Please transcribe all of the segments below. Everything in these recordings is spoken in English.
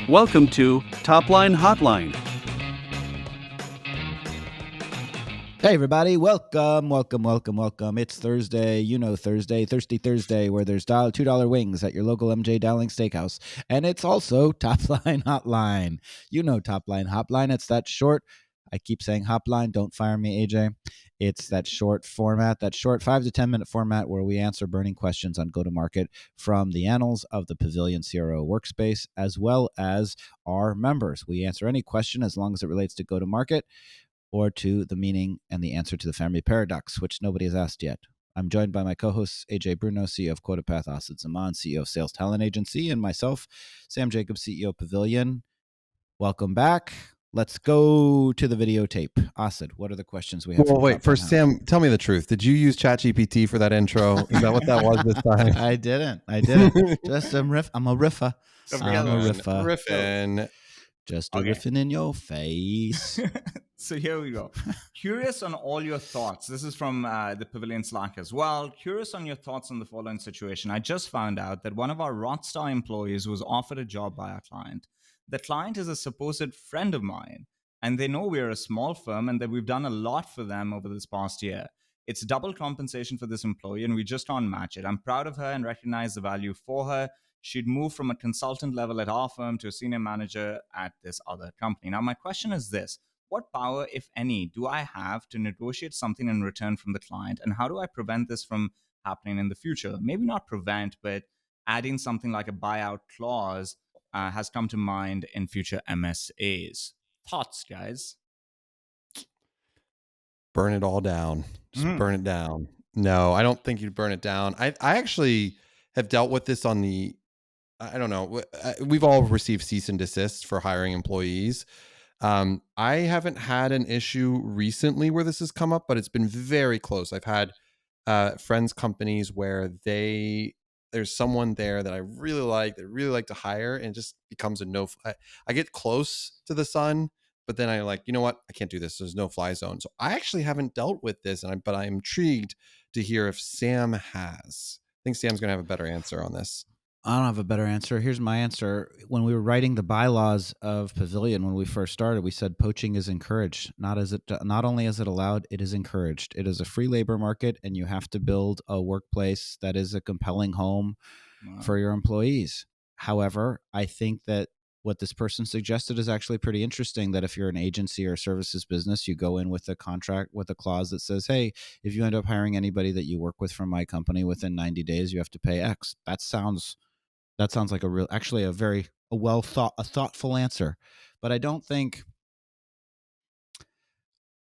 Welcome to Topline Hotline. Hey everybody, welcome. It's Thursday, Thirsty Thursday, where there's $2 wings at your local MJ Dowling Steakhouse. And it's also Topline Hotline. Topline Hotline, it's that short, I keep saying hotline, don't fire me, AJ. It's that short format, that short 5 to 10 minute format where we answer burning questions on go-to-market from the annals of the Pavilion CRO workspace, as well as our members. We answer any question as long as it relates to go-to-market or to the meaning and the answer to the family paradox, which nobody has asked yet. I'm joined by my co-hosts, AJ Bruno, CEO of QuotaPath, Asad Zaman, CEO of Sales Talent Agency, and myself, Sam Jacobs, CEO of Pavilion. Welcome back. Let's go to the videotape. Asad, what are the questions we have? Well, wait, first, Sam, tell me the truth. Did you use ChatGPT for that intro? Is that what that was this time? I didn't. Just I'm a riffer. Riffin. Just a riffing in your face. So here we go. Curious on all your thoughts. This is from the Pavilion Slack as well. Curious on your thoughts on the following situation. I just found out that one of our Rockstar employees was offered a job by our client. The client is a supposed friend of mine, and they know we're a small firm and that we've done a lot for them over this past year. It's double compensation for this employee, and we just can't match it. I'm proud of her and recognize the value for her. She'd move from a consultant level at our firm to a senior manager at this other company. Now, my question is this. What power, if any, do I have to negotiate something in return from the client? And how do I prevent this from happening in the future? Maybe not prevent, but adding something like a buyout clause has come to mind in future MSAs. Thoughts, guys? Burn it all down. Just burn it down. No, I don't think you'd burn it down. I actually have dealt with this on the, I don't know. We've all received cease and desist for hiring employees. I haven't had an issue recently where this has come up, but it's been very close. I've had friends' companies where there's someone there that I really like to hire, and it just becomes a no. I get close to the sun, but then I like, you know what? I can't do this. There's no fly zone. So I actually haven't dealt with this, but I'm intrigued to hear if Sam has. I think Sam's going to have a better answer on this. I don't have a better answer. Here's my answer. When we were writing the bylaws of Pavilion, when we first started, we said poaching is encouraged. Not only is it allowed, it is encouraged. It is a free labor market, and you have to build a workplace that is a compelling home for your employees. However, I think that what this person suggested is actually pretty interesting, that if you're an agency or services business, you go in with a contract with a clause that says, hey, if you end up hiring anybody that you work with from my company within 90 days, you have to pay X. That sounds like a thoughtful answer. But I don't think,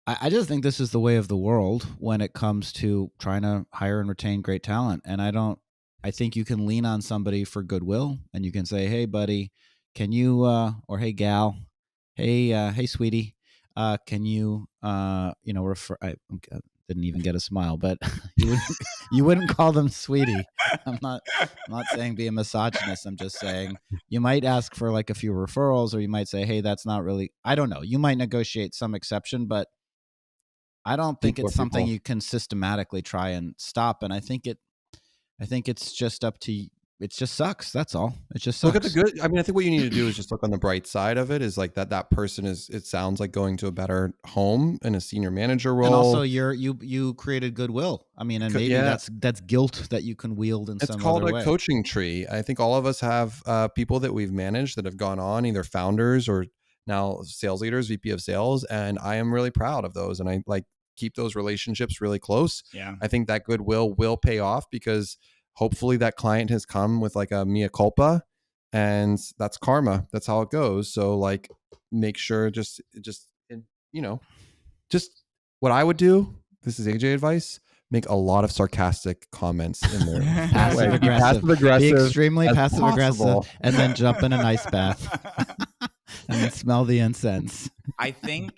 I just think this is the way of the world when it comes to trying to hire and retain great talent. And I think you can lean on somebody for goodwill, and you can say, hey buddy, can you, or hey gal, hey sweetie, can you, refer, I didn't even get a smile, but you wouldn't call them sweetie. I'm not saying be a misogynist. I'm just saying you might ask for like a few referrals, or you might say, hey, that's not really, I don't know. You might negotiate some exception, but I don't think it's something you can systematically try and stop. And I think it's just up to, it just sucks. That's all. It just sucks. Look at the good. I mean, I think what you need to do is just look on the bright side of it, is like that person is, it sounds like going to a better home in a senior manager role. And also you created goodwill. I mean, and maybe that's guilt that you can wield in some other way. It's called a coaching tree. I think all of us have people that we've managed that have gone on, either founders or now sales leaders, VP of sales. And I am really proud of those. And I like keep those relationships really close. Yeah. I think that goodwill will pay off, because hopefully that client has come with like a mea culpa, and that's karma. That's how it goes. So like, make sure just what I would do. This is AJ advice. Make a lot of sarcastic comments in there. Passive aggressive. Be extremely passive aggressive, and then jump in an ice bath and then smell the incense. I think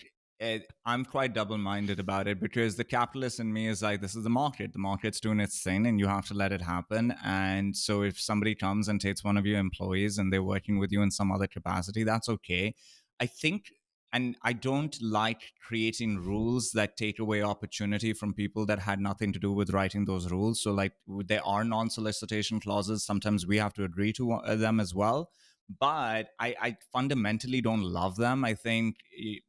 I'm quite double-minded about it, because the capitalist in me is like, this is the market. The market's doing its thing, and you have to let it happen. And so if somebody comes and takes one of your employees and they're working with you in some other capacity, that's okay. I think, and I don't like creating rules that take away opportunity from people that had nothing to do with writing those rules. So like, there are non-solicitation clauses. Sometimes we have to agree to them as well. but I fundamentally don't love them. I think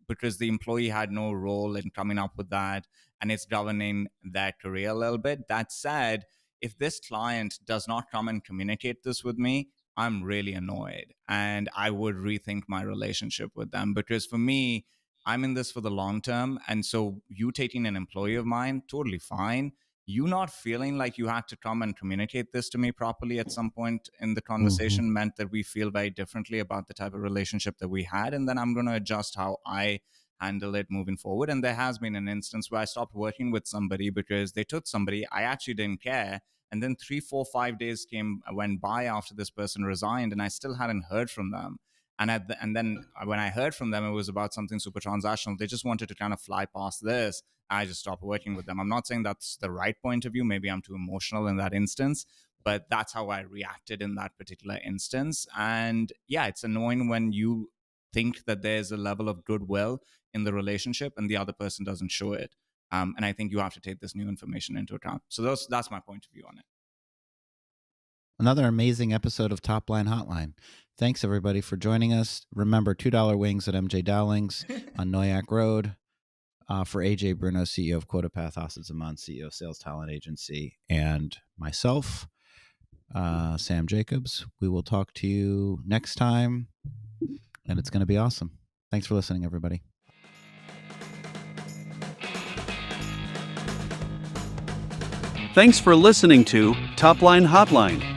because the employee had no role in coming up with that, and it's governing their career a little bit. That said, if this client does not come and communicate this with me, I'm really annoyed, and I would rethink my relationship with them, because for me, I'm in this for the long term. And so you taking an employee of mine, totally fine. You not feeling like you had to come and communicate this to me properly at some point in the conversation meant that we feel very differently about the type of relationship that we had. And then I'm going to adjust how I handle it moving forward. And there has been an instance where I stopped working with somebody because they took somebody I actually didn't care. And then 3, 4, 5 days went by after this person resigned, and I still hadn't heard from them. And then when I heard from them, it was about something super transactional. They just wanted to kind of fly past this. I just stopped working with them. I'm not saying that's the right point of view. Maybe I'm too emotional in that instance, but that's how I reacted in that particular instance. And yeah, it's annoying when you think that there's a level of goodwill in the relationship and the other person doesn't show it. And I think you have to take this new information into account. So that's my point of view on it. Another amazing episode of Topline Hotline. Thanks, everybody, for joining us. Remember, $2 wings at MJ Dowling's on Noyak Road. For AJ Bruno, CEO of QuotaPath, Asad Zaman, CEO of Sales Talent Agency, and myself, Sam Jacobs. We will talk to you next time, and it's going to be awesome. Thanks for listening, everybody. Thanks for listening to Topline Hotline.